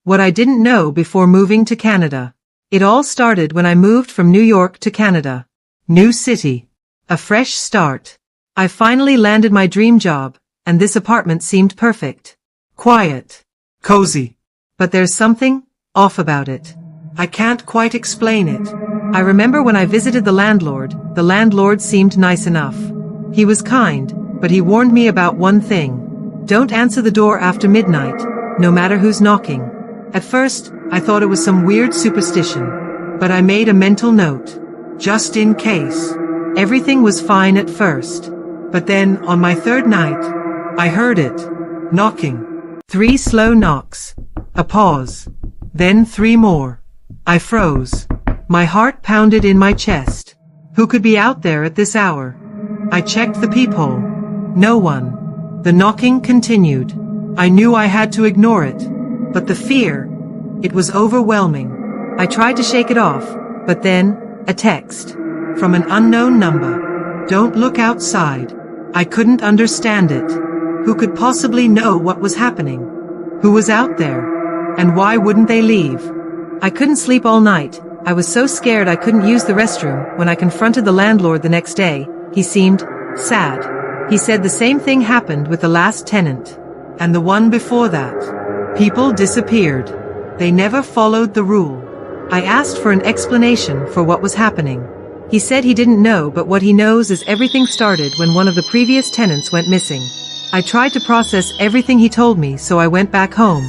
What I didn't know before moving to Canada. It all started when I moved from New York to Canada. New city. A fresh start. I finally landed my dream job, and this apartment seemed perfect. Quiet. Cozy. But there's something off about it. I can't quite explain it. I remember when I visited the landlord seemed nice enough. He was kind, but he warned me about one thing. Don't answer the door after midnight, no matter who's knocking. At first, I thought it was some weird superstition, but I made a mental note. Just in case. Everything was fine at first. But then, on my third night, I heard it. Knocking. 3 slow knocks. A pause. Then 3 more. I froze. My heart pounded in my chest. Who could be out there at this hour? I checked the peephole. No one. The knocking continued. I knew I had to ignore it. But the fear, it was overwhelming. I tried to shake it off, but then, a text. From an unknown number. Don't look outside. I couldn't understand it. Who could possibly know what was happening? Who was out there? And why wouldn't they leave? I couldn't sleep all night. I was so scared I couldn't use the restroom. When I confronted the landlord the next day, he seemed sad. He said the same thing happened with the last tenant. And the one before that. People disappeared. They never followed the rule. I asked for an explanation for what was happening. He said he didn't know, but what he knows is everything started when one of the previous tenants went missing. I tried to process everything he told me, so I went back home.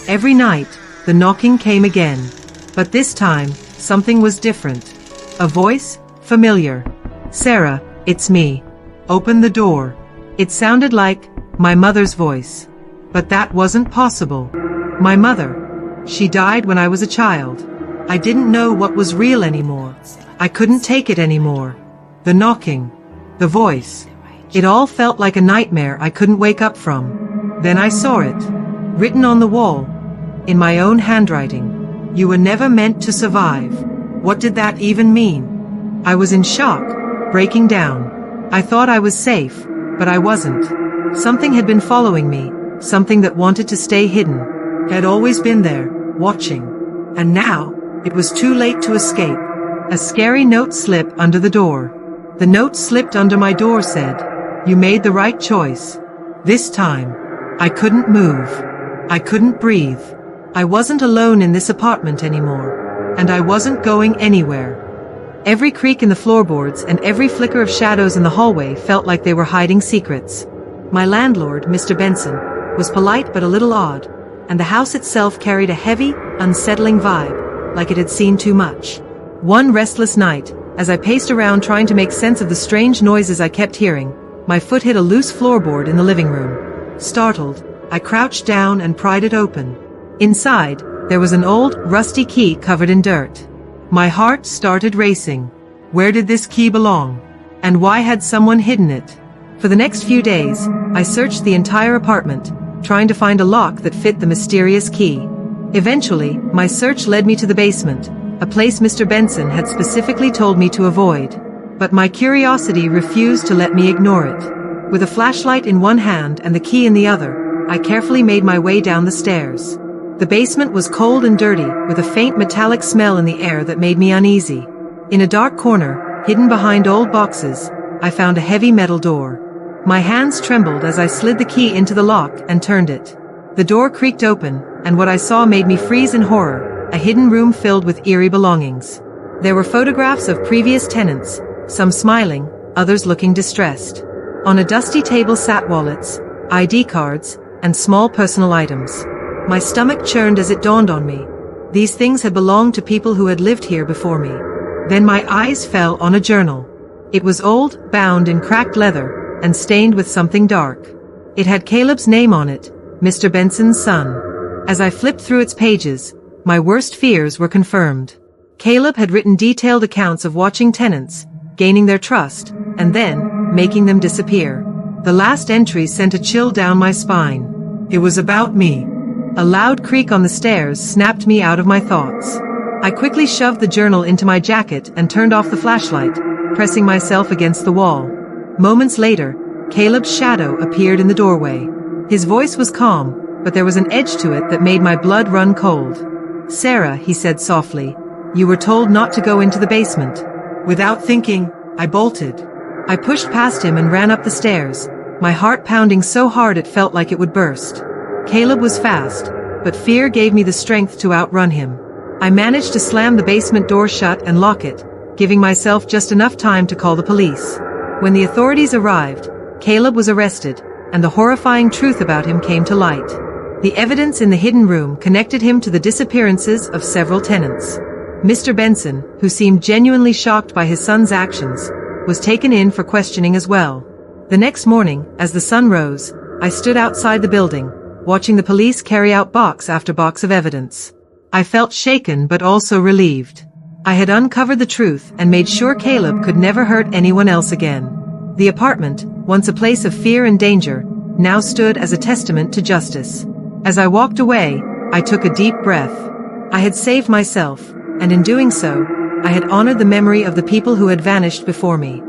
Every night, the knocking came again. But this time, something was different. A voice, familiar. Sarah, it's me. Open the door. It sounded like my mother's voice. But that wasn't possible. My mother. She died when I was a child. I didn't know what was real anymore. I couldn't take it anymore. The knocking. The voice. It all felt like a nightmare I couldn't wake up from. Then I saw it. Written on the wall. In my own handwriting. You were never meant to survive. What did that even mean? I was in shock, breaking down. I thought I was safe, but I wasn't. Something had been following me, something that wanted to stay hidden. Had always been there, watching. And now, it was too late to escape. A scary note slipped under the door. The note slipped under my door said, "You made the right choice. This time." I couldn't move. I couldn't breathe. I wasn't alone in this apartment anymore. And I wasn't going anywhere. Every creak in the floorboards and every flicker of shadows in the hallway felt like they were hiding secrets. My landlord, Mr. Benson, was polite but a little odd, and the house itself carried a heavy, unsettling vibe, like it had seen too much. One restless night, as I paced around trying to make sense of the strange noises I kept hearing, my foot hit a loose floorboard in the living room. Startled, I crouched down and pried it open. Inside, there was an old, rusty key covered in dirt. My heart started racing. Where did this key belong? And why had someone hidden it? For the next few days, I searched the entire apartment, trying to find a lock that fit the mysterious key. Eventually, my search led me to the basement, a place Mr. Benson had specifically told me to avoid. But my curiosity refused to let me ignore it. With a flashlight in one hand and the key in the other, I carefully made my way down the stairs. The basement was cold and dirty, with a faint metallic smell in the air that made me uneasy. In a dark corner, hidden behind old boxes, I found a heavy metal door. My hands trembled as I slid the key into the lock and turned it. The door creaked open, and what I saw made me freeze in horror, a hidden room filled with eerie belongings. There were photographs of previous tenants, some smiling, others looking distressed. On a dusty table sat wallets, ID cards, and small personal items. My stomach churned as it dawned on me. These things had belonged to people who had lived here before me. Then my eyes fell on a journal. It was old, bound in cracked leather, and stained with something dark. It had Caleb's name on it, Mr. Benson's son. As I flipped through its pages, my worst fears were confirmed. Caleb had written detailed accounts of watching tenants, gaining their trust, and then making them disappear. The last entry sent a chill down my spine. It was about me. A loud creak on the stairs snapped me out of my thoughts. I quickly shoved the journal into my jacket and turned off the flashlight, pressing myself against the wall. Moments later, Caleb's shadow appeared in the doorway. His voice was calm, but there was an edge to it that made my blood run cold. "Sarah," he said softly, "you were told not to go into the basement." Without thinking, I bolted. I pushed past him and ran up the stairs, my heart pounding so hard it felt like it would burst. Caleb was fast, but fear gave me the strength to outrun him. I managed to slam the basement door shut and lock it, giving myself just enough time to call the police. When the authorities arrived, Caleb was arrested, and the horrifying truth about him came to light. The evidence in the hidden room connected him to the disappearances of several tenants. Mr. Benson, who seemed genuinely shocked by his son's actions, was taken in for questioning as well. The next morning, as the sun rose, I stood outside the building, watching the police carry out box after box of evidence. I felt shaken but also relieved. I had uncovered the truth and made sure Caleb could never hurt anyone else again. The apartment, once a place of fear and danger, now stood as a testament to justice. As I walked away, I took a deep breath. I had saved myself, and in doing so, I had honored the memory of the people who had vanished before me.